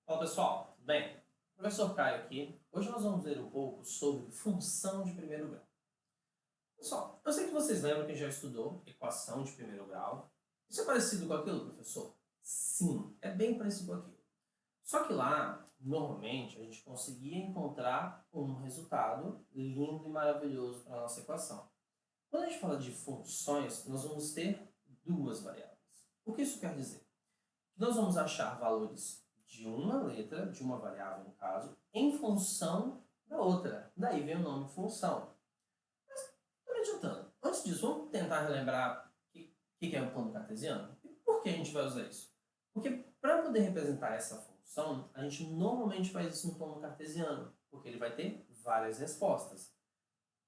Fala pessoal, tudo bem? Professor Caio aqui. Hoje nós vamos ver um pouco sobre função de primeiro grau. Pessoal, eu sei que vocês lembram que já estudou equação de primeiro grau. Isso é parecido com aquilo, professor? Sim, é bem parecido com aquilo. Só que lá, normalmente, a gente conseguia encontrar um resultado lindo e maravilhoso para a nossa equação. Quando a gente fala de funções, nós vamos ter duas variáveis. O que isso quer dizer? Nós vamos achar valores de uma letra, de uma variável no caso, em função da outra. Daí vem o nome função. Mas estou me adiantando. Antes disso, vamos tentar relembrar o que é o plano cartesiano? E por que a gente vai usar isso? Porque para poder representar essa função, a gente normalmente faz isso no plano cartesiano, porque ele vai ter várias respostas.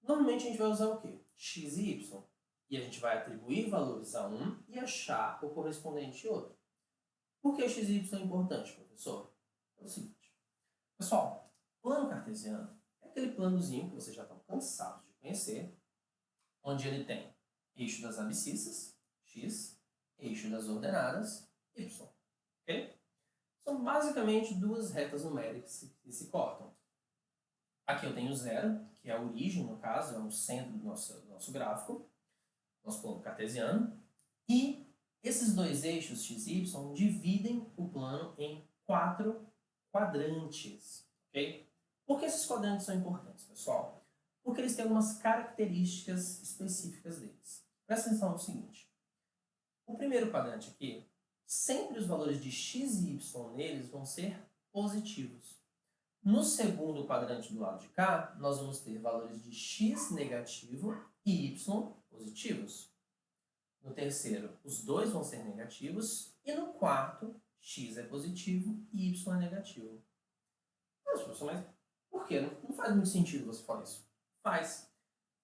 Normalmente a gente vai usar o quê? X e y. E a gente vai atribuir valores a um e achar o correspondente em outro. Por que x e y é importante, professor? É o seguinte. Pessoal, plano cartesiano é aquele planozinho que vocês já estão cansados de conhecer, onde ele tem eixo das abscissas, x, eixo das ordenadas, y. Ok? São basicamente duas retas numéricas que se cortam. Aqui eu tenho zero, que é a origem, no caso, é o centro do nosso gráfico, nosso plano cartesiano, e esses dois eixos x e y dividem o plano em 4 quadrantes. Okay? Por que esses quadrantes são importantes, pessoal? Porque eles têm algumas características específicas deles. Presta atenção no seguinte. O primeiro quadrante aqui, sempre os valores de x e y neles vão ser positivos. No segundo quadrante do lado de cá, nós vamos ter valores de x negativo e y positivos. No terceiro, os dois vão ser negativos. E no quarto, x é positivo e y é negativo. Mas, professor, mas por quê? Não faz muito sentido você falar isso. Faz.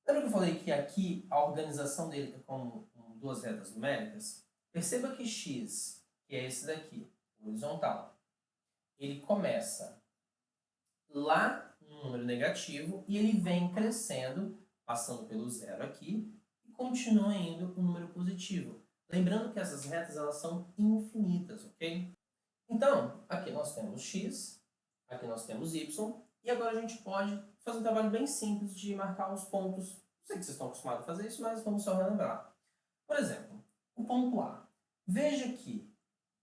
Lembra que eu falei que aqui a organização dele é com duas retas numéricas? Perceba que x, que é esse daqui, horizontal, ele começa lá no número negativo e ele vem crescendo, passando pelo zero aqui, continua indo um número positivo. Lembrando que essas retas elas são infinitas, ok? Então, aqui nós temos x, aqui nós temos y, e agora a gente pode fazer um trabalho bem simples de marcar os pontos. Não sei que vocês estão acostumados a fazer isso, mas vamos só relembrar. Por exemplo, o ponto A. Veja que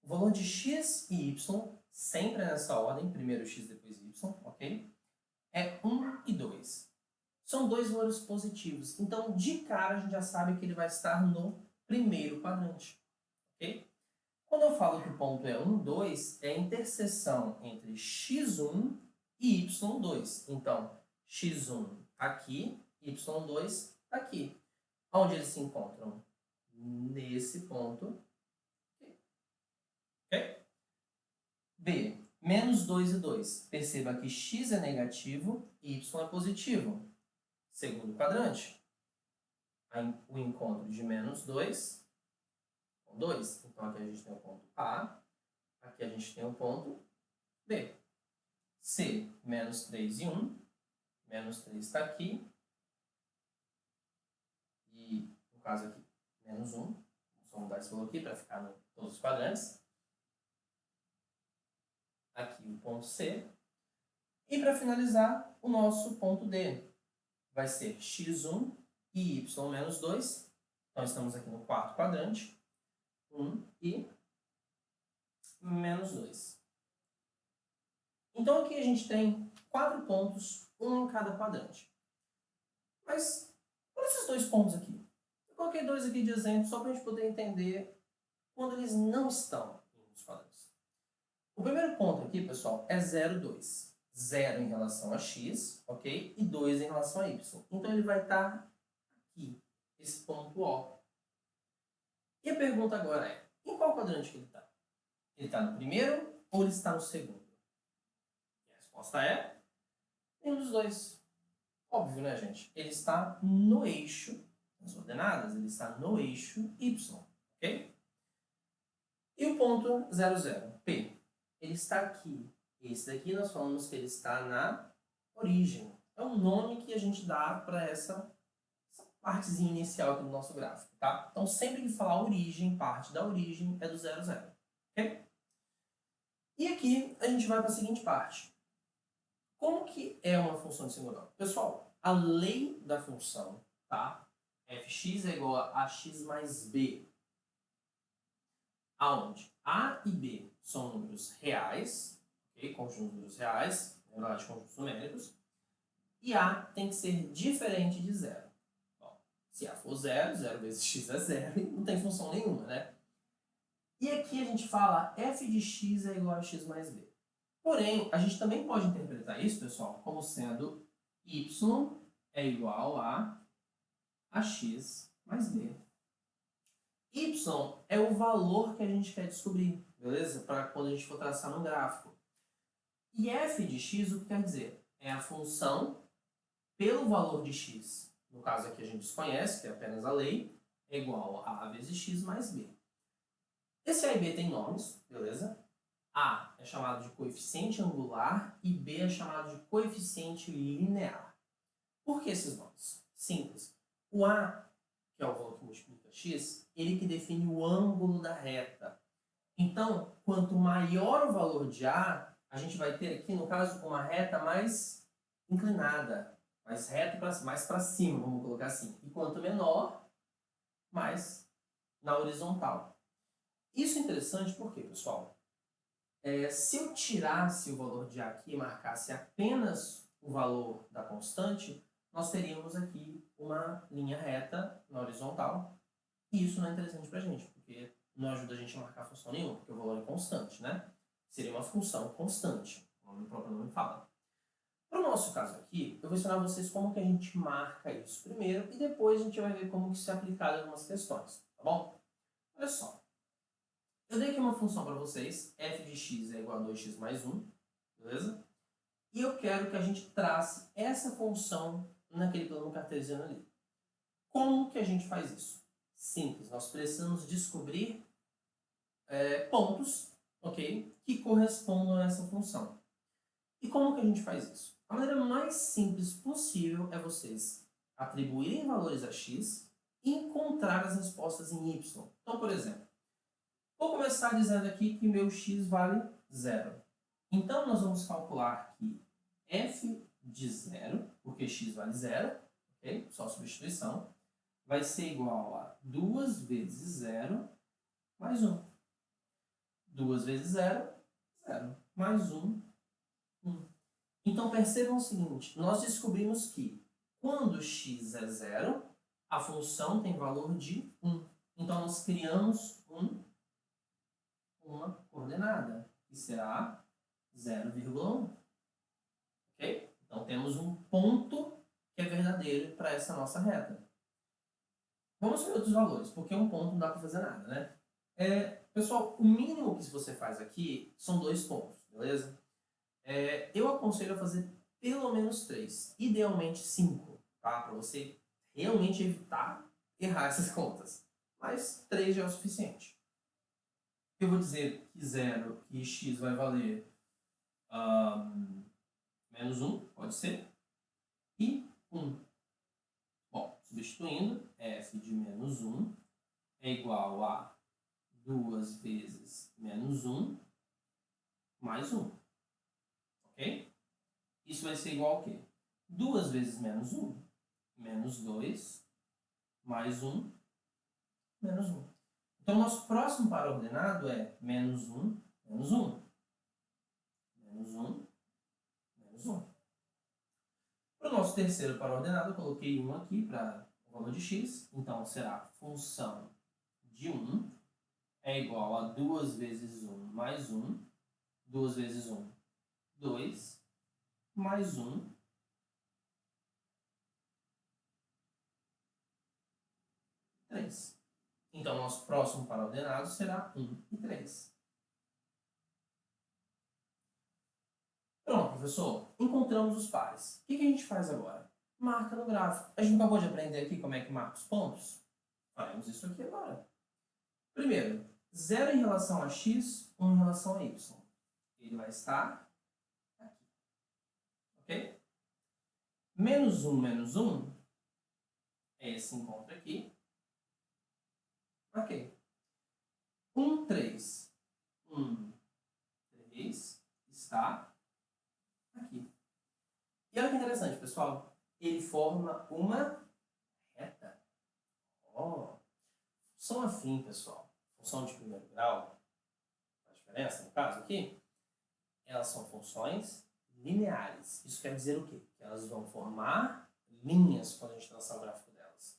o valor de x e y, sempre nessa ordem, primeiro x, depois y, ok? É 1 e 2. São dois valores positivos. Então, de cara, a gente já sabe que ele vai estar no primeiro quadrante. Ok? Quando eu falo que o ponto é 1, 2, é a interseção entre x1 e y2. Então, x1 aqui, y2 aqui. Onde eles se encontram? Nesse ponto. Ok? B. Menos 2 e 2. Perceba que x é negativo e y é positivo. Segundo quadrante, o encontro de menos 2 com 2. Então, aqui a gente tem o ponto A, aqui a gente tem o ponto B. C, menos 3 e 1. Menos 3 está aqui. E, no caso aqui, menos 1. Vamos só mudar esse valor aqui para ficar em todos os quadrantes. Aqui o ponto C. E, para finalizar, o nosso ponto D. Vai ser x1 e y menos 2. Então, estamos aqui no quarto quadrante. 1 e menos 2. Então, aqui a gente tem 4 pontos, um em cada quadrante. Mas, olha esses dois pontos aqui. Eu coloquei dois aqui de exemplo só para a gente poder entender quando eles não estão nos quadrantes. O primeiro ponto aqui, pessoal, é 0, 2. 0 em relação a x, ok? E 2 em relação a y. Então, ele vai estar aqui, esse ponto O. E a pergunta agora é, em qual quadrante que ele está? Ele está no primeiro ou ele está no segundo? E a resposta é nenhum dos dois. Óbvio, né, gente? Ele está no eixo, nas ordenadas, ele está no eixo y, ok? E o ponto 0, 0, P, ele está aqui. Esse daqui nós falamos que ele está na origem. É o nome que a gente dá para essa partezinha inicial aqui do nosso gráfico, tá? Então, sempre que falar origem, parte da origem é do 0, 0, ok? E aqui a gente vai para a seguinte parte. Como que é uma função de segundo grau? Pessoal, a lei da função, tá? Fx é igual a x mais b, aonde a e b são números reais, ok? Conjuntos de números reais, lembrar de conjuntos numéricos, e a tem que ser diferente de zero. Bom, se a for zero, zero vezes x é zero, e não tem função nenhuma, né? E aqui a gente fala f de x é igual a x mais b. Porém, a gente também pode interpretar isso, pessoal, como sendo y é igual a x mais b. Y é o valor que a gente quer descobrir, beleza? Para quando a gente for traçar no gráfico. E f de x, o que quer dizer? É a função pelo valor de x. No caso aqui a gente desconhece, que é apenas a lei, é igual a vezes x mais b. Esse a e b tem nomes, beleza? A é chamado de coeficiente angular e B é chamado de coeficiente linear. Por que esses nomes? Simples. O A, que é o valor que multiplica x, ele que define o ângulo da reta. Então, quanto maior o valor de A, a gente vai ter aqui, no caso, uma reta mais inclinada, mais reta, mais para cima, vamos colocar assim. E quanto menor, mais na horizontal. Isso é interessante porque, pessoal, se eu tirasse o valor de A aqui e marcasse apenas o valor da constante, nós teríamos aqui uma linha reta na horizontal. E isso não é interessante para a gente, porque não ajuda a gente a marcar função nenhuma, porque o valor é constante, né? Seria uma função constante, como o próprio nome fala. Para o nosso caso aqui, eu vou ensinar vocês como que a gente marca isso primeiro e depois a gente vai ver como que isso é aplicado em algumas questões, tá bom? Olha só. Eu dei aqui uma função para vocês, f de x é igual a 2x mais 1, beleza? E eu quero que a gente trace essa função naquele plano cartesiano ali. Como que a gente faz isso? Simples, nós precisamos descobrir pontos, ok? Que correspondam a essa função. E como que a gente faz isso? A maneira mais simples possível é vocês atribuírem valores a x e encontrar as respostas em y. Então, por exemplo, vou começar dizendo aqui que meu x vale 0. Então, nós vamos calcular que f de 0, porque x vale 0, ok? Só substituição, vai ser igual a 2 vezes 0 mais 1. 2 vezes 0, 0. Mais 1, 1. Então, percebam o seguinte, nós descobrimos que quando x é 0, a função tem valor de 1. Então, nós criamos uma coordenada, que será 0,1. Ok? Então, temos um ponto que é verdadeiro para essa nossa reta. Vamos ver outros valores, porque um ponto não dá para fazer nada, né? Pessoal, o mínimo que você faz aqui são 2 pontos, beleza? Eu aconselho a fazer pelo menos 3, idealmente 5, tá? Para você realmente evitar errar essas contas. Mas 3 já é o suficiente. Eu vou dizer que 0 e x vai valer menos 1, pode ser, e 1. Bom, substituindo, f de menos 1 é igual a 2 vezes menos 1 mais 1. Ok? Isso vai ser igual a quê? 2 vezes menos 1, menos 2, mais 1, menos 1. Então, nosso próximo par ordenado é menos 1, menos 1. Menos 1, menos 1. Para o nosso terceiro par ordenado, eu coloquei 1 aqui para o valor de x. Então, será função de 1 é igual a 2 vezes 1 mais 1. 2 vezes 1, 2. Mais 1, 3. Então, nosso próximo par ordenado será 1 e 3. Pronto, professor. Encontramos os pares. O que a gente faz agora? Marca no gráfico. A gente acabou de aprender aqui como é que marca os pontos? Faremos isso aqui agora. Primeiro, 0 em relação a x, 1 em relação a y. Ele vai estar aqui. Ok? Menos 1, menos 1 é esse encontro aqui. Ok. 1, 3. 1, 3 está aqui. E olha que interessante, pessoal. Ele forma uma reta. Ó, função afim, pessoal. Função de primeiro grau, faz diferença no caso aqui? Elas são funções lineares. Isso quer dizer o quê? Que elas vão formar linhas quando a gente traçar o gráfico delas.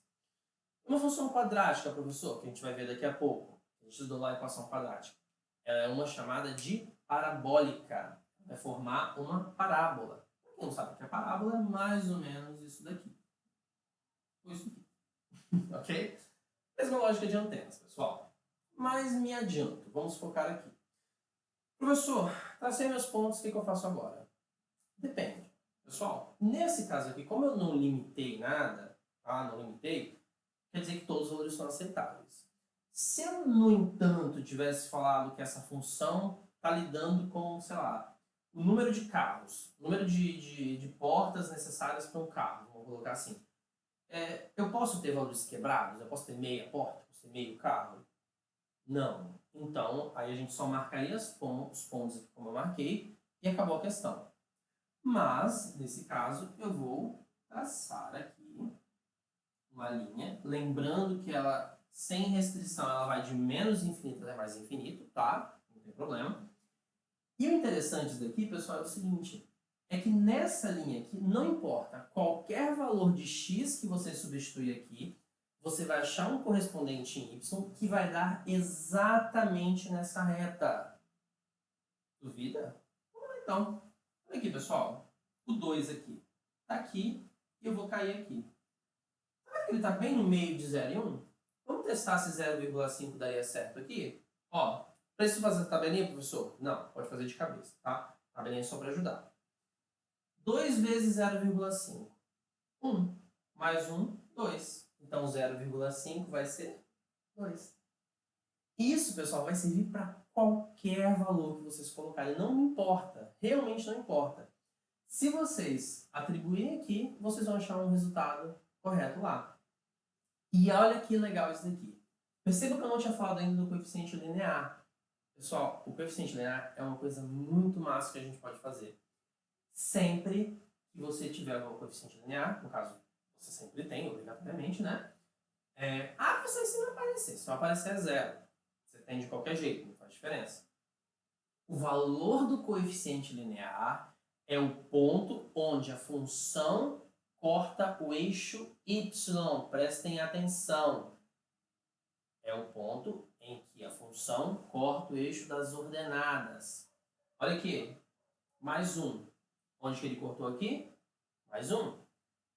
Uma função quadrática, professor, que a gente vai ver daqui a pouco. A gente estudou lá a equação quadrática. Ela é uma chamada de parabólica. Vai formar uma parábola. Pra quem não sabe o que é parábola, é mais ou menos isso daqui. Ou isso aqui. Ok? Mesma lógica de antenas, pessoal. Mas me adianto. Vamos focar aqui. Professor, tracei meus pontos, o que eu faço agora? Depende. Pessoal, nesse caso aqui, como eu não limitei nada, tá? Não limitei, quer dizer que todos os valores são aceitáveis. Se eu, no entanto, tivesse falado que essa função está lidando com, sei lá, o número de carros, o número de portas necessárias para um carro, vamos colocar assim. Eu posso ter valores quebrados? Eu posso ter meia porta? Posso ter meio carro? Não. Então, aí a gente só marcaria os pontos aqui como eu marquei e acabou a questão. Mas, nesse caso, eu vou traçar aqui uma linha, lembrando que ela, sem restrição, ela vai de menos infinito até mais infinito, tá? Não tem problema. E o interessante daqui, pessoal, é o seguinte, é que nessa linha aqui, não importa qualquer valor de x que você substituir aqui, você vai achar um correspondente em y que vai dar exatamente nessa reta. Duvida? Vamos lá então. Olha aqui, pessoal. O 2 aqui está aqui e eu vou cair aqui. Será que ele está bem no meio de 0 e 1? Vamos testar se 0,5 daria certo aqui? Ó, precisa fazer tabelinha, professor? Não, pode fazer de cabeça, tá? Tabelinha é só para ajudar. 2 vezes 0,5. 1. Mais 1, 2. Então, 0,5 vai ser 2. Isso, pessoal, vai servir para qualquer valor que vocês colocarem. Não importa. Realmente não importa. Se vocês atribuírem aqui, vocês vão achar um resultado correto lá. E olha que legal isso daqui. Perceba que eu não tinha falado ainda do coeficiente linear. Pessoal, o coeficiente linear é uma coisa muito massa que a gente pode fazer. Sempre que você tiver um coeficiente linear, no caso, você sempre tem, obrigatoriamente, né? Professor, se não aparecer. Se não aparecer é 0. Você tem de qualquer jeito, não faz diferença. O valor do coeficiente linear é o ponto onde a função corta o eixo y. Prestem atenção. É o ponto em que a função corta o eixo das ordenadas. Olha aqui. Mais 1. Onde que ele cortou aqui? Mais 1.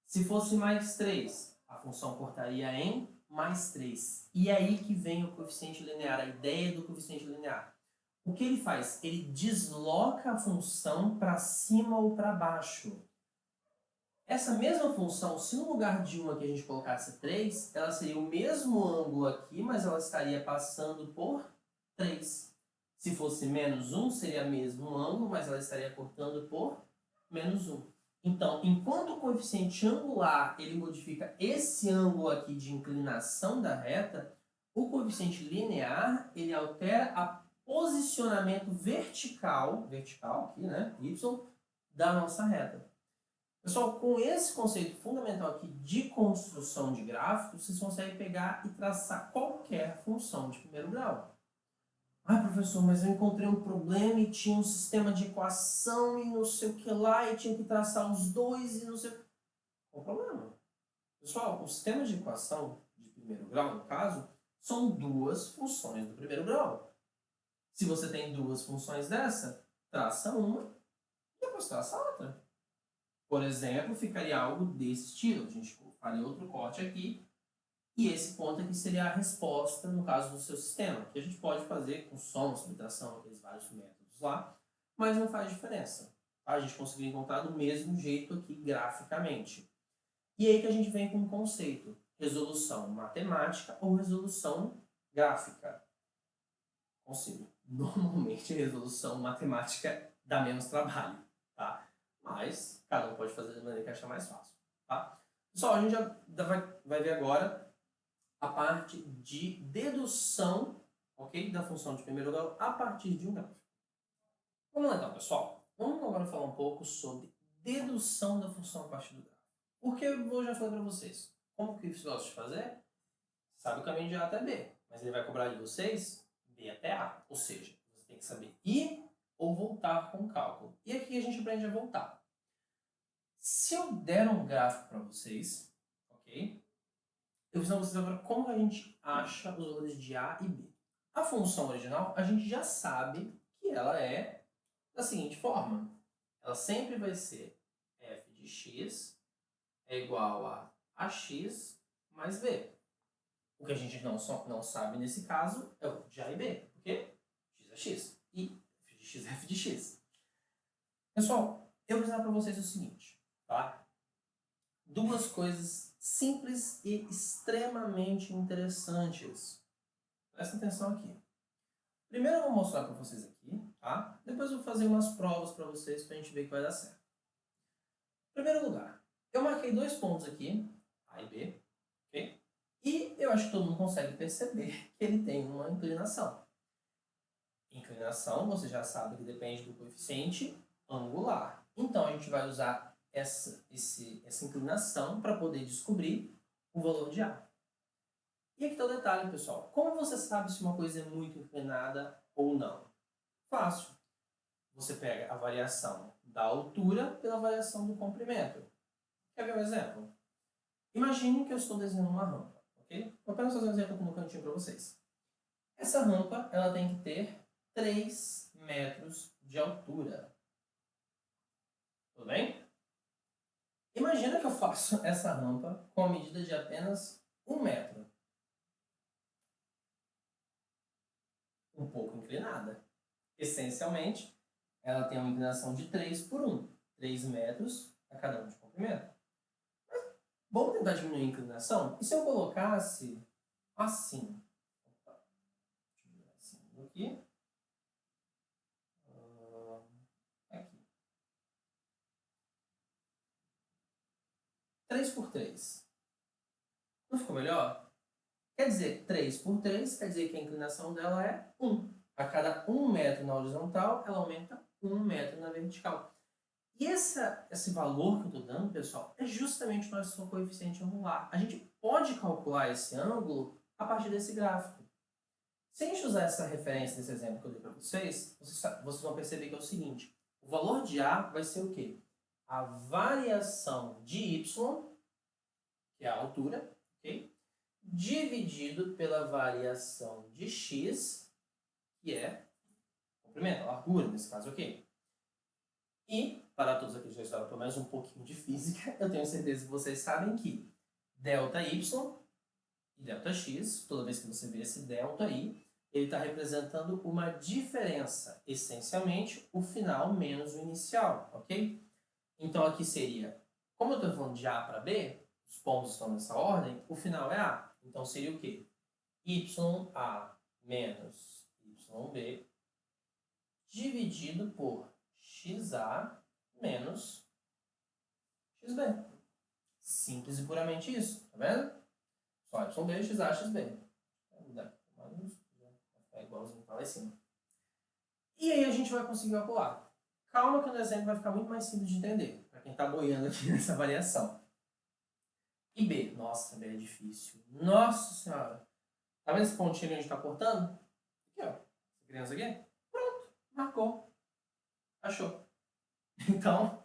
Se fosse mais 3, a função cortaria em mais 3. E é aí que vem o coeficiente linear, a ideia do coeficiente linear. O que ele faz? Ele desloca a função para cima ou para baixo. Essa mesma função, se no lugar de uma que a gente colocasse 3, ela seria o mesmo ângulo aqui, mas ela estaria passando por 3. Se fosse menos 1, seria o mesmo ângulo, mas ela estaria cortando por menos 1. Então, enquanto o coeficiente angular ele modifica esse ângulo aqui de inclinação da reta, o coeficiente linear ele altera a posicionamento vertical aqui, né, y, da nossa reta. Pessoal, com esse conceito fundamental aqui de construção de gráficos, vocês conseguem pegar e traçar qualquer função de primeiro grau. Professor, mas eu encontrei um problema e tinha um sistema de equação e não sei o que lá, e tinha que traçar os dois e não sei o que. Qual o problema? Pessoal, o sistema de equação de primeiro grau, no caso, são duas funções do primeiro grau. Se você tem duas funções dessa, traça uma e depois traça a outra. Por exemplo, ficaria algo desse estilo. A gente faria outro corte aqui. E esse ponto aqui seria a resposta, no caso do seu sistema, que a gente pode fazer com soma, subtração, aqueles vários métodos lá, mas não faz diferença. Tá? A gente conseguiu encontrar do mesmo jeito aqui graficamente. E aí que a gente vem com o conceito, resolução matemática ou resolução gráfica. Consigo. Normalmente a resolução matemática dá menos trabalho, tá? Mas cada um pode fazer da maneira que achar mais fácil, tá? Pessoal, a gente já vai ver agora a parte de dedução, ok, da função de primeiro grau a partir de um gráfico. Vamos lá então, pessoal. Vamos agora falar um pouco sobre dedução da função a partir do gráfico. Porque eu já falei para vocês, como que isso gosta de fazer? Sabe o caminho de A até B, mas ele vai cobrar de vocês B até A. Ou seja, você tem que saber ir ou voltar com o cálculo. E aqui a gente aprende a voltar. Se eu der um gráfico para vocês, ok? Eu vou ensinar vocês agora como a gente acha os valores de A e B. A função original, a gente já sabe que ela é da seguinte forma. Ela sempre vai ser f de x é igual a ax mais b. O que a gente não sabe nesse caso é o de A e B. Por quê? X é x. E f de x é f de x. Pessoal, eu vou ensinar para vocês o seguinte, tá? Duas coisas simples e extremamente interessantes. Presta atenção aqui. Primeiro eu vou mostrar para vocês aqui, tá? Depois eu vou fazer umas provas para vocês para a gente ver que vai dar certo. Em primeiro lugar, eu marquei dois pontos aqui, A e B, ok? E eu acho que todo mundo consegue perceber que ele tem uma inclinação. Inclinação, você já sabe que depende do coeficiente angular. Então, a gente vai usar essa inclinação para poder descobrir o valor de A. E aqui está o detalhe, pessoal. Como você sabe se uma coisa é muito inclinada ou não? Fácil. Você pega a variação da altura pela variação do comprimento. Quer ver um exemplo? Imagine que eu estou desenhando uma rampa, ok? Vou apenas fazer um exemplo aqui no cantinho para vocês. Essa rampa ela tem que ter 3 metros de altura. Tudo bem? Imagina que eu faço essa rampa com a medida de apenas 1 metro. Um pouco inclinada. Essencialmente, ela tem uma inclinação de 3 por 1. 3 metros a cada um de comprimento. Mas, vamos tentar diminuir a inclinação? E se eu colocasse assim? Opa, deixa eu virar assim aqui. Aqui. 3 por 3. Não ficou melhor? Quer dizer, 3 por 3 quer dizer que a inclinação dela é 1. A cada 1 metro na horizontal, ela aumenta 1 metro na vertical. E esse valor que eu estou dando, pessoal, é justamente o nosso coeficiente angular. A gente pode calcular esse ângulo a partir desse gráfico. Se a gente usar essa referência desse exemplo que eu dei para vocês, vocês vão perceber que é o seguinte. O valor de A vai ser o quê? A variação de Y, que é a altura, ok? Dividido pela variação de x, que é o comprimento, a largura, nesse caso aqui. E, para todos aqueles que já estudaram pelo menos um pouquinho de física, eu tenho certeza que vocês sabem que ΔY e ΔX, toda vez que você vê esse ΔI, ele está representando uma diferença, essencialmente o final menos o inicial, ok? Então aqui seria, como eu estou falando de A para B, os pontos estão nessa ordem, o final é A. Então seria o quê? YA menos YB dividido por XA menos XB. Simples e puramente isso, tá vendo? Só YB, XA, XB. É igualzinho para lá em cima. E aí a gente vai conseguir calcular. Calma que o exemplo vai ficar muito mais simples de entender, para quem está boiando aqui nessa variação. E B? Nossa, B é difícil. Nossa senhora! Tá vendo esse pontinho que a gente está cortando? Aqui, ó. Essa criança aqui. Pronto, marcou. Achou. Então,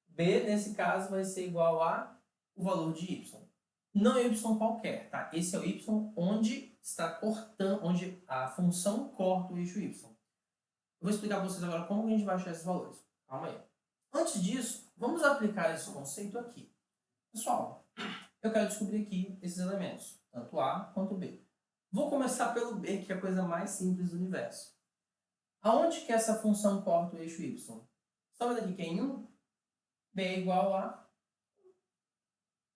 B, nesse caso, vai ser igual a o valor de Y. Não é Y qualquer, tá? Esse é o Y onde está cortando, onde a função corta o eixo Y. Eu vou explicar para vocês agora como a gente vai achar esses valores. Calma aí. Antes disso, vamos aplicar esse conceito aqui. Pessoal, eu quero descobrir aqui esses elementos, tanto A quanto B. Vou começar pelo B, que é a coisa mais simples do universo. Aonde que essa função corta o eixo Y? Estão vendo aqui que é em 1? B é igual a...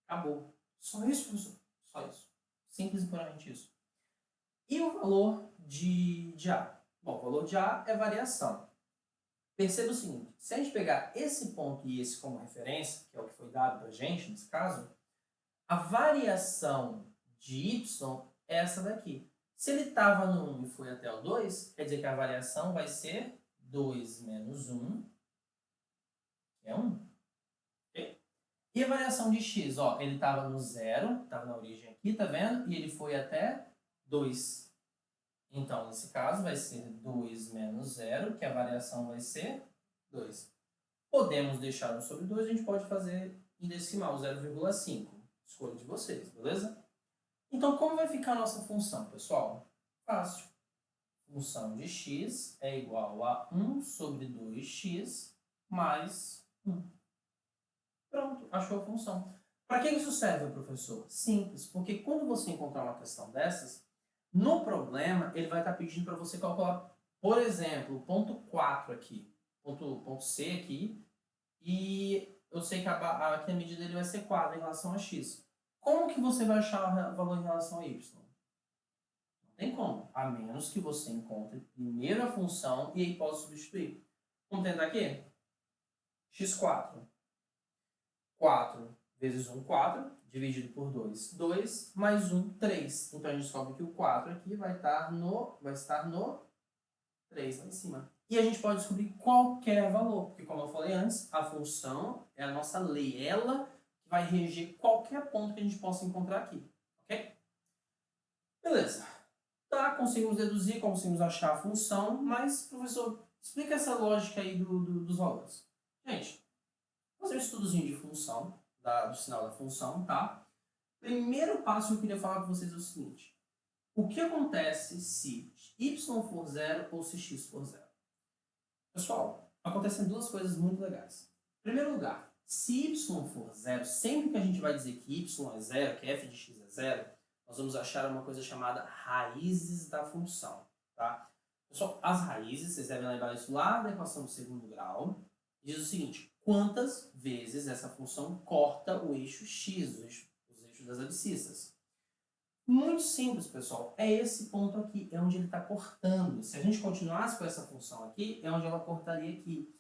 Acabou. Só isso, professor. Só isso. Simples e puramente isso. E o valor de A? Bom, o valor de A é variação. Perceba o seguinte, se a gente pegar esse ponto e esse como referência, que é o que foi dado para a gente nesse caso, a variação de Y é essa daqui. Se ele estava no 1 e foi até o 2, quer dizer que a variação vai ser 2 menos 1, que é 1. Okay? E a variação de x, ó, ele estava no 0, estava na origem aqui, tá vendo? E ele foi até 2. Então, nesse caso, vai ser 2 menos 0, que a variação vai ser 2. Podemos deixar 1 sobre 2, a gente pode fazer em decimal, 0,5. Escolha de vocês, beleza? Então, como vai ficar a nossa função, pessoal? Fácil. Função de x é igual a 1 sobre 2x mais 1. Pronto, achou a função. Para que isso serve, professor? Simples, porque quando você encontrar uma questão dessas, no problema, ele vai estar pedindo para você calcular, por exemplo, o ponto 4 aqui, ponto C aqui, e eu sei que aqui a medida dele vai ser 4 em relação a x. Como que você vai achar o valor em relação a y? Não tem como, a menos que você encontre primeiro a função e aí possa substituir. Vamos tentar aqui? x4. 4 vezes 1, 4, dividido por 2, 2, mais 1, 3. Então, a gente descobre que o 4 aqui vai estar no 3 lá em cima. E a gente pode descobrir qualquer valor, porque como eu falei antes, a função é a nossa lei, ela que vai reger qualquer ponto que a gente possa encontrar aqui, ok? Beleza. Tá, conseguimos deduzir, conseguimos achar a função, mas, professor, explica essa lógica aí dos valores. Gente, fazer um estudozinho de função, do sinal da função, tá? Primeiro passo que eu queria falar para vocês é o seguinte. O que acontece se y for 0 ou se x for 0? Pessoal, acontecem duas coisas muito legais. Em primeiro lugar, se y for 0, sempre que a gente vai dizer que y é 0, que f de x é 0, nós vamos achar uma coisa chamada raízes da função, tá? Pessoal, as raízes, vocês devem lembrar isso lá da equação do segundo grau, diz o seguinte: quantas vezes essa função corta o eixo x, os eixos das abscissas? Muito simples, pessoal. É esse ponto aqui, é onde ele está cortando. Se a gente continuasse com essa função aqui, é onde ela cortaria aqui.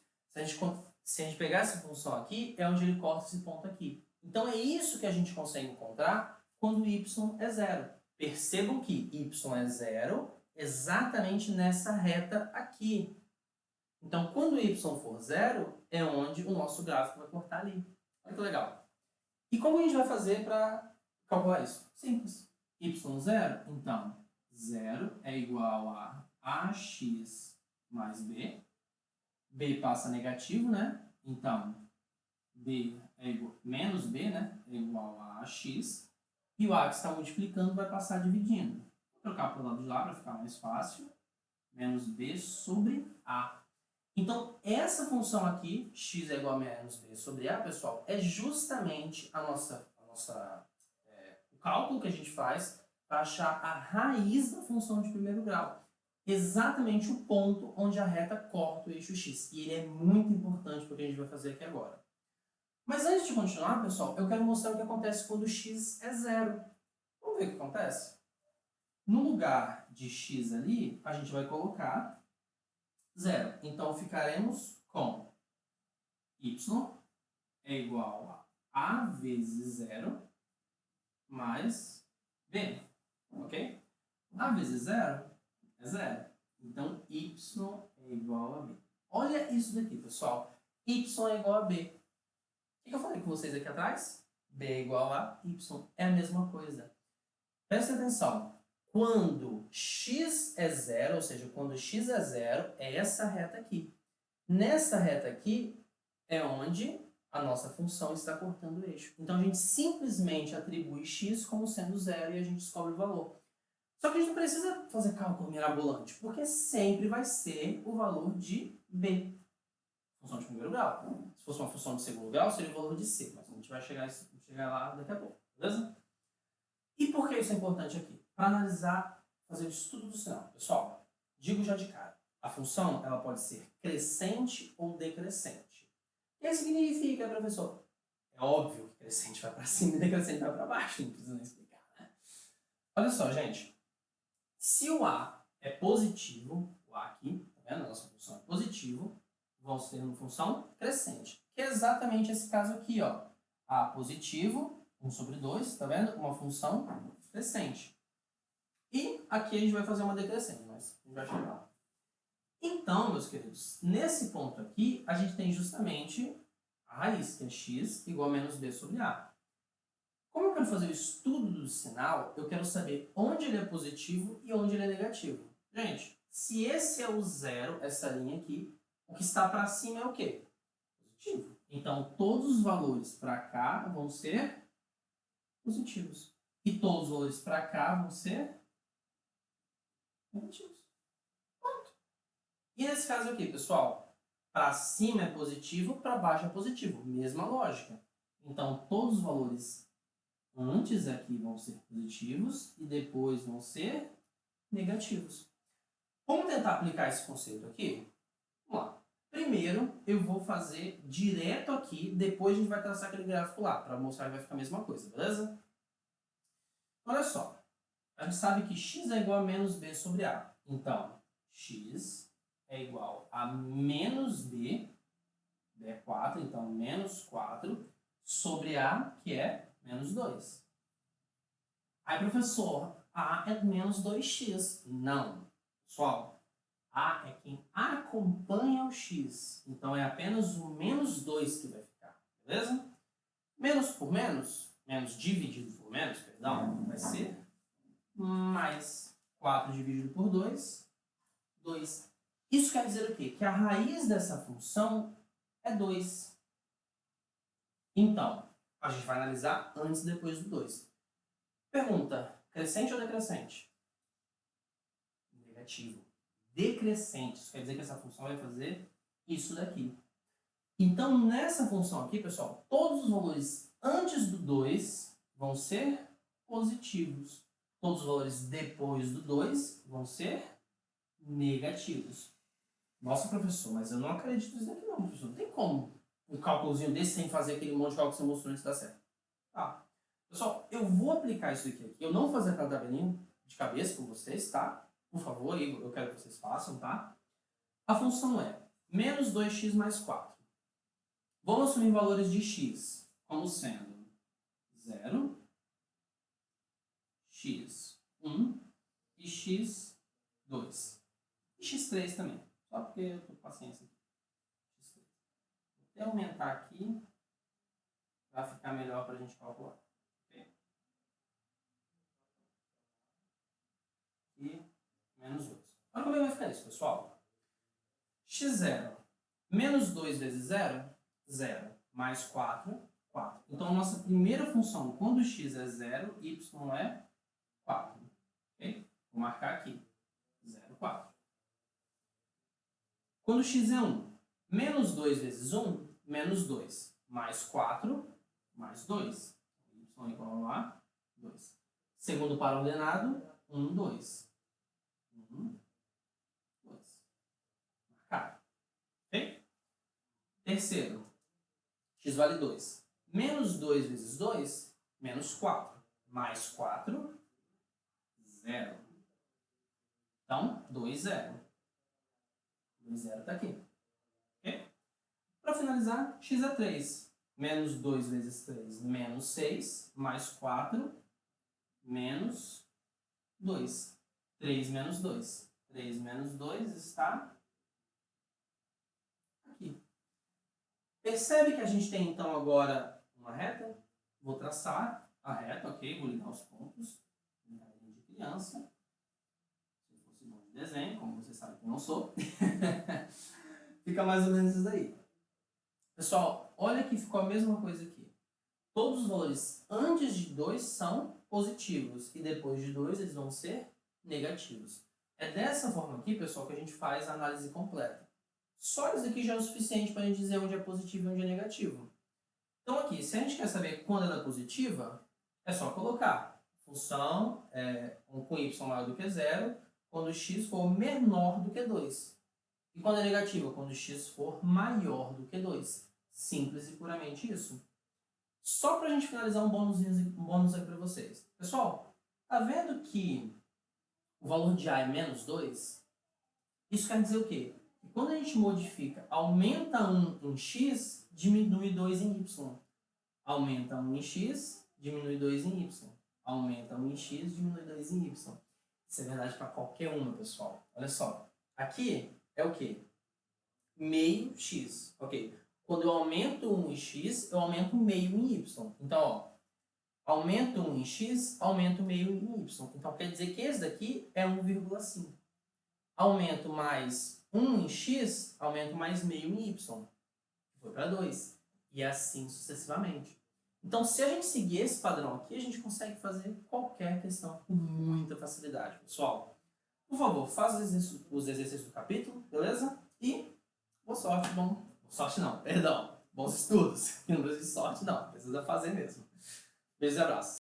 Se a gente pegar essa função aqui, é onde ele corta esse ponto aqui. Então, é isso que a gente consegue encontrar quando y é 0. Percebam que y é 0 exatamente nessa reta aqui. Então, quando y for 0, é onde o nosso gráfico vai cortar ali. Olha que legal. E como a gente vai fazer para calcular isso? Simples. y0, então, 0 é igual a ax mais b. b passa negativo, né? Então, b é igual, menos b, né? É igual a ax. E o a que está multiplicando vai passar dividindo. Vou trocar para o lado de lá para ficar mais fácil. Menos b sobre a. Então, essa função aqui, x é igual a menos b sobre a, pessoal, é justamente o cálculo que a gente faz para achar a raiz da função de primeiro grau. Exatamente o ponto onde a reta corta o eixo x. E ele é muito importante para o que a gente vai fazer aqui agora. Mas antes de continuar, pessoal, eu quero mostrar o que acontece quando x é 0. Vamos ver o que acontece? No lugar de x ali, a gente vai colocar 0. Então, ficaremos com y é igual a vezes 0 mais b, ok? A vezes 0 é 0. Então, y é igual a b. Olha isso daqui, pessoal. Y é igual a b. O que eu falei com vocês aqui atrás? B é igual a y. É a mesma coisa. Presta atenção. Quando x é 0, ou seja, quando x é 0, é essa reta aqui. Nessa reta aqui é onde a nossa função está cortando o eixo. Então, a gente simplesmente atribui x como sendo 0 e a gente descobre o valor. Só que a gente não precisa fazer cálculo mirabolante, porque sempre vai ser o valor de b. Função de primeiro grau. Se fosse uma função de segundo grau, seria o valor de c, mas a gente vai chegar lá daqui a pouco, beleza? E por que isso é importante aqui? Para analisar, fazer o estudo do sinal. Pessoal, digo já de cara, a função ela pode ser crescente ou decrescente. O que significa, professor? É óbvio que crescente vai para cima e decrescente vai para baixo, não precisa nem explicar, né? Olha só, gente. Se o A é positivo, o A aqui, tá vendo? A nossa função é positivo, vamos ter uma função crescente, que é exatamente esse caso aqui, ó. A positivo, 1 sobre 2, tá vendo? Uma função crescente. E aqui a gente vai fazer uma decrescente, mas a gente vai chegar lá. Então, meus queridos, nesse ponto aqui, a gente tem justamente a raiz, que é x igual a menos b sobre a. Como eu quero fazer o estudo do sinal, eu quero saber onde ele é positivo e onde ele é negativo. Gente, se esse é o zero, essa linha aqui, o que está para cima é o quê? Positivo. Então, todos os valores para cá vão ser positivos. E todos os valores para cá vão ser negativos. Pronto. E nesse caso aqui, pessoal, para cima é positivo, para baixo é positivo. Mesma lógica. Então, todos os valores antes aqui vão ser positivos e depois vão ser negativos. Vamos tentar aplicar esse conceito aqui? Vamos lá. Primeiro, eu vou fazer direto aqui, depois a gente vai traçar aquele gráfico lá, para mostrar que vai ficar a mesma coisa, beleza? Olha só, a gente sabe que x é igual a menos b sobre a. Então, x é igual a menos b, b é 4, então menos 4, sobre a, que é menos 2. Aí, professor, a é menos 2x. Não, pessoal, a é quem acompanha o x. Então, é apenas o menos 2 que vai ficar, beleza? Menos por menos, menos dividido por menos, perdão, vai ser mais 4 dividido por 2, 2. Isso quer dizer o quê? Que a raiz dessa função é 2. Então, a gente vai analisar antes e depois do 2. Pergunta, crescente ou decrescente? Negativo. Decrescente. Isso quer dizer que essa função vai fazer isso daqui. Então, nessa função aqui, pessoal, todos os valores antes do 2 vão ser positivos. Todos os valores depois do 2 vão ser negativos. Nossa, professor, mas eu não acredito nisso aqui não, professor. Não tem como um cálculozinho desse sem fazer aquele monte de cálculo que você mostrou antes da certo. Tá. Pessoal, eu vou aplicar isso aqui. Eu não vou fazer aquela tabelinha de cabeça com vocês, tá? Por favor, eu quero que vocês façam, tá? A função é menos 2x mais 4. Vamos assumir valores de x como sendo 0, x1 e x2. E x3 também, só porque eu tô com paciência aqui. X3. Vou até aumentar aqui para ficar melhor para a gente calcular. Okay? E menos 2. Olha como é que vai ficar isso, pessoal. x0 menos 2 vezes 0, 0. Mais 4, 4. Então, a nossa primeira função, quando x é 0, y é 4. Okay? Vou marcar aqui. 0, 4. Quando x é 1, menos 2 vezes 1, menos 2. Mais 4, mais 2. Y igual a 2. Segundo par ordenado, 1, 2. 1, 2. Marcado. Ok? Terceiro, x vale 2. Menos 2 vezes 2, menos 4. Mais 4, 0. Então, 2, 0. 2, 0 está aqui. Okay? Para finalizar, x é 3. Menos 2 vezes 3, menos 6. Mais 4, menos 2. 3 menos 2. 3 menos 2 está aqui. Percebe que a gente tem, então, agora uma reta? Vou traçar a reta, ok? Vou ligar os pontos. De criança. Se eu fosse bom de desenho, como você sabe que eu não sou. Fica mais ou menos isso daí. Pessoal, olha que ficou a mesma coisa aqui. Todos os valores antes de 2 são positivos. E depois de 2 eles vão ser negativos. É dessa forma aqui, pessoal, que a gente faz a análise completa. Só isso aqui já é o suficiente para a gente dizer onde é positivo e onde é negativo. Então aqui, se a gente quer saber quando ela é positiva, é só colocar função com y maior do que 0, quando x for menor do que 2. E quando é negativa? Quando x for maior do que 2. Simples e puramente isso. Só para a gente finalizar um bônus aqui para vocês. Pessoal, tá vendo que o valor de a é menos 2? Isso quer dizer o quê? Que quando a gente modifica, aumenta 1 em x, diminui 2 em y. Aumenta 1 em x, diminui 2 em y. Aumenta 1 em x, diminui 2 em y. Isso é verdade para qualquer uma, pessoal. Olha só. Aqui é o quê? Meio x, ok? Quando eu aumento 1 em x, eu aumento meio em y. Então, ó, aumento 1 em x, aumento meio em y. Então, quer dizer que esse daqui é 1,5. Aumento mais 1 em x, aumento mais meio em y. Foi para 2. E assim sucessivamente. Então, se a gente seguir esse padrão aqui, a gente consegue fazer qualquer questão com muita facilidade. Pessoal, por favor, faça os exercícios do capítulo, beleza? E boa sorte, bom... Sorte não, perdão. Bons estudos. Não precisa de sorte, não. Precisa fazer mesmo. Beijos e abraços.